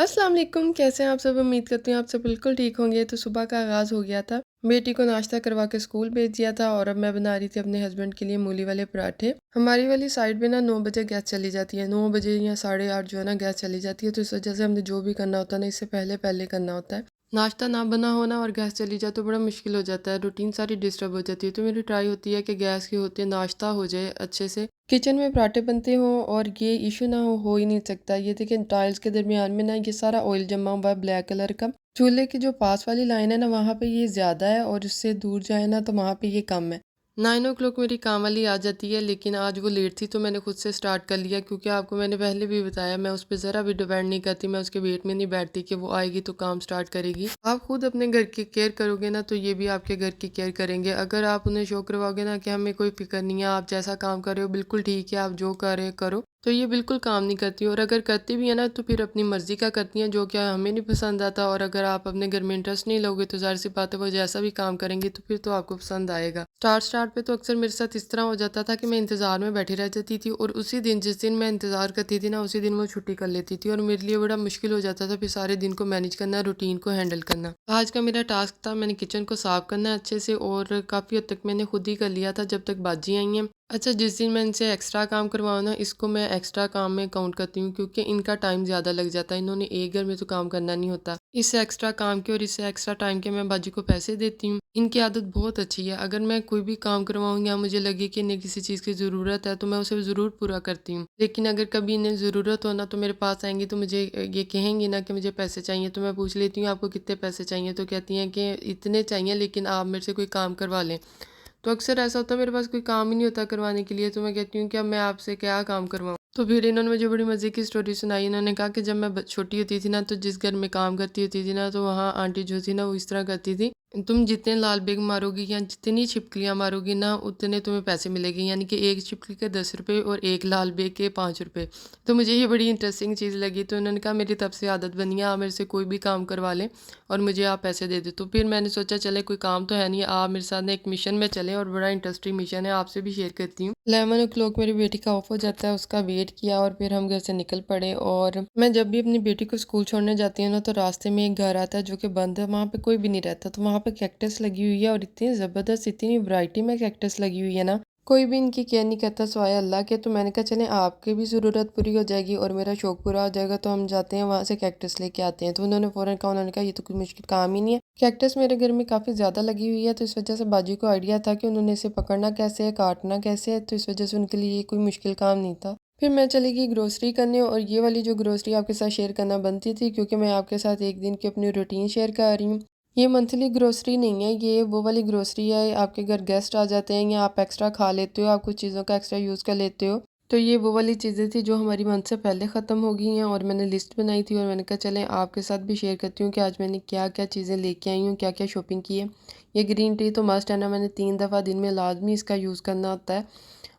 अस्सलाम वालेकुम, कैसे हैं आप सब? उम्मीद करती हूँ आप सब बिल्कुल ठीक होंगे। तो सुबह का आगाज़ हो गया था। बेटी को नाश्ता करवा के स्कूल भेज दिया था और अब मैं बना रही थी अपने हस्बैंड के लिए मूली वाले पराठे। हमारी वाली साइड में ना 9 बजे गैस चली जाती है। 9 बजे या साढ़े 8 जो है ना गैस चली जाती है, तो इस वजह से हमने जो भी करना होता है ना, इससे पहले-पहले करना होता है। नाश्ता ना बना हो ना और गैस चली जाए तो बड़ा मुश्किल हो जाता है, रूटीन सारी डिस्टर्ब हो जाती है। तो मेरी ट्राई होती है कि गैस के होते नाश्ता हो जाए अच्छे से, किचन में पराठे बनते हों और ये इशू ना हो ही नहीं सकता। ये देखिए टाइल्स के दरमियान में ना ये सारा ऑयल जमा हुआ है ब्लैक कलर का। चूल्हे की जो पास वाली लाइन है ना वहाँ पे ये ज़्यादा है और उससे दूर जाए ना तो वहाँ पे ये कम है। 9 o'clock मेरी काम वाली आ जाती है, लेकिन आज वो लेट थी तो मैंने खुद से स्टार्ट कर लिया, क्योंकि आपको मैंने पहले भी बताया मैं उस पर ज़रा भी डिपेंड नहीं करती। मैं उसके वेट में नहीं बैठती कि वो आएगी तो काम स्टार्ट करेगी। आप खुद अपने घर की केयर करोगे ना तो ये भी आपके घर की केयर करेंगे। अगर आप उन्हें शो करवाओगे ना कि हमें कोई फिक्र नहीं है, आप जैसा काम कर रहे हो बिल्कुल ठीक है, आप जो कर रहे हो करो, तो ये बिल्कुल काम नहीं करती। और अगर करती भी है ना तो फिर अपनी मर्ज़ी का करती हैं, जो क्या हमें नहीं पसंद आता। और अगर आप अपने घर में इंटरेस्ट नहीं लोगे तो ज़ाहिर सी बात है वो जैसा भी काम करेंगे तो फिर तो आपको पसंद आएगा। स्टार्ट पे तो अक्सर मेरे साथ इस तरह हो जाता था कि मैं इंतज़ार में बैठी रह जाती थी और उसी दिन जिस दिन मैं इंतज़ार करती थी ना उसी दिन वो छुट्टी कर लेती थी और मेरे लिए बड़ा मुश्किल हो जाता था फिर सारे दिन को मैनेज करना, रूटीन को हैंडल करना। आज का मेरा टास्क था, मैंने किचन को साफ़ करना है अच्छे से और काफ़ी हद तक मैंने खुद ही कर लिया था जब तक बाजी आई हैं। अच्छा, जिस दिन मैं इनसे एक्स्ट्रा काम करवाऊँ ना, इसको मैं एक्स्ट्रा काम में काउंट करती हूँ, क्योंकि इनका टाइम ज़्यादा लग जाता है। इन्होंने एक घर में तो काम करना नहीं होता। इससे एक्स्ट्रा काम के और इससे एक्स्ट्रा टाइम के मैं बाजी को पैसे देती हूँ। इनकी आदत बहुत अच्छी है। अगर मैं कोई भी काम करवाऊँ या मुझे लगे कि इन्हें किसी चीज़ की ज़रूरत है तो मैं उसे ज़रूर पूरा करती हूँ। लेकिन अगर कभी इन्हें ज़रूरत हो ना तो मेरे पास आएँगी तो मुझे ये कहेंगी ना कि मुझे पैसे चाहिए, तो मैं पूछ लेती हूँ आपको कितने पैसे चाहिए? तो कहती हैं कि इतने चाहिए, लेकिन आप मेरे से कोई काम करवा लें। तो अक्सर ऐसा होता है मेरे पास कोई काम ही नहीं होता करवाने के लिए, तो मैं कहती हूँ कि अब मैं आपसे क्या काम करवाऊँ? तो फिर इन्होंने मुझे बड़ी मज़े की स्टोरी सुनाई। इन्होंने कहा कि जब मैं छोटी होती थी ना तो जिस घर में काम करती होती थी ना तो वहाँ आंटी जो थी ना वो इस तरह करती थी, तुम जितने लाल बेग मारोगी या जितनी छिपकलियाँ मारोगी ना उतने तुम्हें पैसे मिलेंगे, यानी कि एक छिपकली के 10 रुपये और एक लाल बेग के 5 रुपये। तो मुझे ये बड़ी इंटरेस्टिंग चीज़ लगी, तो उन्होंने कहा मेरी तब से आदत बनी है, आप मेरे से कोई भी काम करवा लें और मुझे आप पैसे दे दो। तो फिर मैंने सोचा चले कोई काम तो है नहीं, आप मेरे साथ ना एक मिशन में चलें और बड़ा इंटरेस्टिंग मिशन है, आपसे भी शेयर करती हूँ। 11 o'clock मेरी बेटी का ऑफ हो जाता है, उसका वेट किया और फिर हम घर से निकल पड़े। और मैं जब भी अपनी बेटी को स्कूल छोड़ने जाती हूँ ना तो रास्ते में एक घर आता है जो कि बंद है, वहाँ पे कोई भी नहीं रहता। तो वहाँ पे कैक्टस लगी हुई है और इतनी ज़बरदस्त, इतनी वैरायटी में कैक्टस लगी हुई है ना, कोई भी इनकी केयर नहीं करता सिवाय अल्लाह के। तो मैंने कहा चलें आपकी भी ज़रूरत पूरी हो जाएगी और मेरा शौक पूरा हो जाएगा, तो हम जाते हैं वहाँ से कैक्टस लेके आते हैं। तो उन्होंने फ़ौरन कहा, उन्होंने कहा ये तो कोई मुश्किल काम ही नहीं है, कैक्टस मेरे घर में काफ़ी ज़्यादा लगी हुई है, तो इस वजह से बाजी को आइडिया था कि उन्होंने इसे पकड़ना कैसे है, काटना कैसे है, तो इस वजह से उनके लिए ये कोई मुश्किल काम नहीं था। फिर मैं चली गई ग्रोसरी करने और ये वाली जो ग्रोसरी आपके साथ शेयर करना बनती थी, क्योंकि मैं आपके साथ एक दिन की अपनी रूटीन शेयर कर रही हूँ। ये मंथली ग्रोसरी नहीं है, ये वो वाली ग्रोसरी है, आपके घर गेस्ट आ जाते हैं या आप एक्स्ट्रा खा लेते हो, आप कुछ चीज़ों का एक्स्ट्रा यूज़ कर लेते हो। तो ये वो वाली चीज़ें थी जो हमारी मंथ से पहले ख़त्म हो गई हैं और मैंने लिस्ट बनाई थी और मैंने कहा चलें आपके साथ भी शेयर करती हूँ कि आज मैंने क्या-क्या चीज़ें लेके आई हूँ, क्या-क्या शॉपिंग की है। ये ग्रीन टी तो मस्ट है ना, मैंने 3 दफ़ा दिन में लाज़मी इसका यूज़ करना होता है।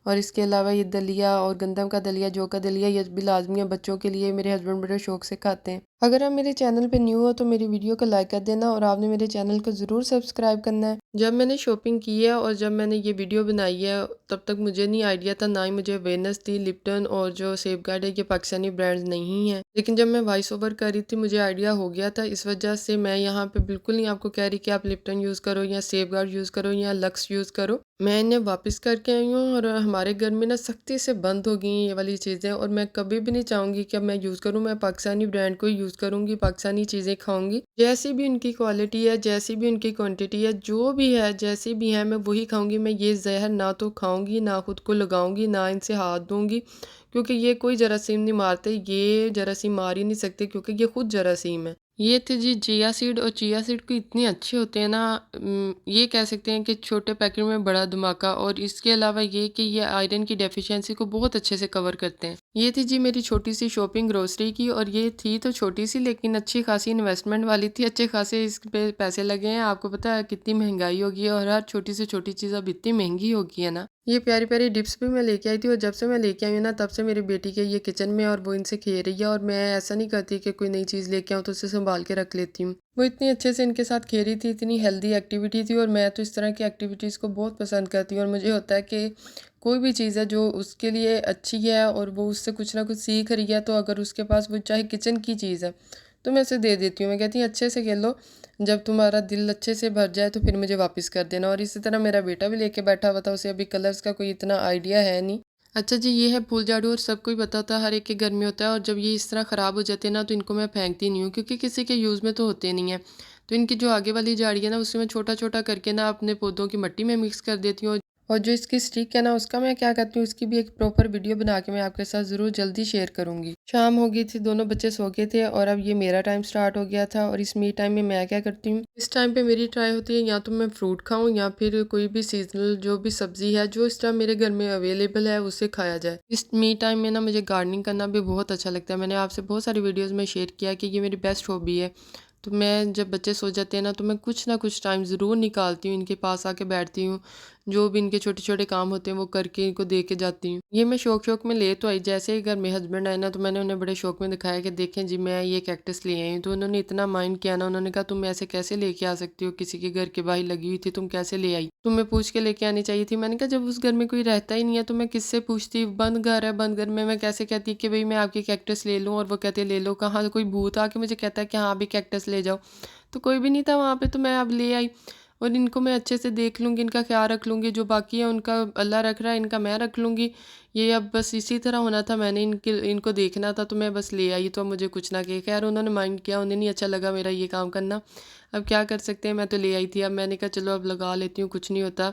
और इसके अलावा ये दलिया और गंदम का दलिया, जौ का दलिया, ये भी लाज़मी है बच्चों के लिए। मेरे हस्बैंड बड़े शौक से खाते हैं। अगर आप मेरे चैनल पे न्यू हो तो मेरी वीडियो को लाइक कर देना और आपने मेरे चैनल को ज़रूर सब्सक्राइब करना है। जब मैंने शॉपिंग की है और जब मैंने ये वीडियो बनाई है तब तक मुझे नहीं आइडिया था, ना ही मुझे अवेयरनेस थी। लिप्टन और जो सेफगार्ड है ये पाकिस्तानी ब्रांड्स नहीं हैं, लेकिन जब मैं वॉइस ओवर कर रही थी मुझे आइडिया हो गया था। इस वजह से मैं यहाँ पे बिल्कुल नहीं आपको कह रही कि आप लिप्टन यूज़ करो या सेफगार्ड यूज़ करो या लक्स यूज़ करो। मैं इन्हें वापस करके आई हूँ और हमारे घर में ना सख्ती से बंद हो गई हैं ये वाली चीज़ें, और मैं कभी भी नहीं चाहूँगी कि अब मैं यूज़ करूँ। मैं पाकिस्तानी ब्रांड को यूज़ करूँगी, पाकिस्तानी चीज़ें खाऊँगी, जैसी भी उनकी क्वालिटी है, जैसी भी उनकी क्वांटिटी है, जो भी है, जैसी भी है मैं वही खाऊँगी। मैं ये ज़हर ना तो खाऊँगी, ना खुद को लगाऊँगी, ना इनसे हाथ धोऊँगी, क्योंकि ये कोई जरासीम नहीं मारते। ये जरासीम मार ही नहीं सकते क्योंकि ये खुद जरासीम है। ये थे जी चिया सीड, और चिया सीड को इतने अच्छे होते हैं ना, ये कह सकते हैं कि छोटे पैकेट में बड़ा धमाका। और इसके अलावा ये कि ये आयरन की डेफिशिएंसी को बहुत अच्छे से कवर करते हैं। ये थी जी मेरी छोटी सी शॉपिंग ग्रोसरी की, और ये थी तो छोटी सी लेकिन अच्छी खासी इन्वेस्टमेंट वाली थी। अच्छे खासे इस पे पैसे लगे हैं। आपको पता है कितनी महंगाई होगी है और हर छोटी से छोटी चीज़ अब इतनी महंगी हो गई है ना। ये प्यारी प्यारी डिप्स भी मैं लेके आई थी और जब से मैं लेके आई हूँ ना तब से मेरी बेटी के ये किचन में और वो इनसे खेल रही है। और मैं ऐसा नहीं करती कि कोई नई चीज़ लेके आऊँ तो उसे संभाल के रख लेती हूँ। वो इतनी अच्छे से इनके साथ खेल रही थी, इतनी हेल्दी एक्टिविटी थी, और मैं तो इस तरह की एक्टिविटीज़ को बहुत पसंद करती हूँ। और मुझे होता है कि कोई भी चीज़ है जो उसके लिए अच्छी है और वो उससे कुछ ना कुछ सीख रही है, तो अगर उसके पास वो चाहे किचन की चीज़ है तो मैं इसे दे देती हूँ। मैं कहती हूँ अच्छे से खेल लो, जब तुम्हारा दिल अच्छे से भर जाए तो फिर मुझे वापस कर देना। और इसी तरह मेरा बेटा भी लेके बैठा हुआ था, उसे अभी कलर्स का कोई इतना आइडिया है नहीं। अच्छा जी, ये है फूल झाड़ू और सबको ही पता था, हर एक के घर में होता है। और जब ये इस तरह ख़राब हो जाते हैं ना, तो इनको मैं फेंकती नहीं हूँ, क्योंकि किसी के यूज़ में तो होते नहीं है। तो इनकी जो आगे वाली झाड़ी है ना, उससे मैं छोटा-छोटा करके ना अपने पौधों की मिट्टी में मिक्स कर देती हूँ। और जो इसकी स्टिक है ना, उसका मैं क्या करती हूँ, इसकी भी एक प्रॉपर वीडियो बना के मैं आपके साथ ज़रूर जल्दी शेयर करूँगी। शाम हो गई थी, दोनों बच्चे सो गए थे और अब ये मेरा टाइम स्टार्ट हो गया था। और इस मी टाइम में मैं क्या करती हूँ, इस टाइम पे मेरी ट्राई होती है या तो मैं फ्रूट खाऊँ या फिर कोई भी सीज़नल जो भी सब्ज़ी है जो इस टाइम मेरे घर में अवेलेबल है, उसे खाया जाए। इस मी टाइम में ना मुझे गार्डनिंग करना भी बहुत अच्छा लगता है। मैंने आपसे बहुत सारी वीडियोज़ में शेयर किया कि ये मेरी बेस्ट हॉबी है। तो मैं जब बच्चे सो जाते हैं ना, तो मैं कुछ ना कुछ टाइम ज़रूर निकालती हूँ, इनके पास आके बैठती हूँ। जो भी इनके छोटे-छोटे काम होते हैं वो करके इनको दे के जाती हूँ। ये मैं शौक-शौक में ले तो आई, जैसे ही घर में हस्बैंड आए ना, तो मैंने उन्हें बड़े शौक में दिखाया कि देखें जी, मैं ये कैक्टस ले आई हूँ। तो उन्होंने इतना माइंड किया ना, उन्होंने कहा तुम ऐसे कैसे लेके आ सकती हो, किसी के घर के बाहर लगी हुई थी, तुम कैसे ले आई? तुम्हें पूछ के लेके आनी चाहिए थी। मैंने कहा जब उस घर में कोई रहता ही नहीं है तो मैं किससे पूछती? बंद घर है, बंद घर में मैं कैसे कहती कि भई मैं आपकी कैक्टस ले लूँ, और वो कहते ले लो। कहाँ कोई भूत आके मुझे कहता है कि हाँ, अभी कैक्टस ले जाओ। तो कोई भी नहीं था वहाँ पे, तो मैं अब ले आई। और इनको मैं अच्छे से देख लूँगी, इनका ख़्याल रख लूँगी, जो बाकी है उनका अल्लाह रख रहा है, इनका मैं रख लूँगी। ये अब बस इसी तरह होना था, मैंने इनको देखना था, तो मैं बस ले आई, तो अब मुझे कुछ ना कहे। ख़ैर उन्होंने माइंड किया, उन्हें नहीं अच्छा लगा मेरा ये काम करना। अब क्या कर सकते हैं, मैं तो ले आई थी। अब मैंने कहा चलो अब लगा लेती हूँ, कुछ नहीं होता,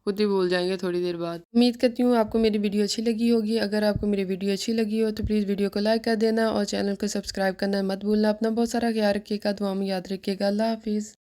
खुद ही भूल जाएँगे थोड़ी देर बाद। उम्मीद करती हूँ आपको मेरी वीडियो अच्छी लगी होगी। अगर आपको मेरी वीडियो अच्छी लगी हो तो प्लीज़ वीडियो को लाइक कर देना और चैनल को सब्सक्राइब करना मत भूलना। अपना बहुत सारा ख़्याल रखिएगा, दुआ में याद रखिएगा। अल्लाह हाफ़िज़।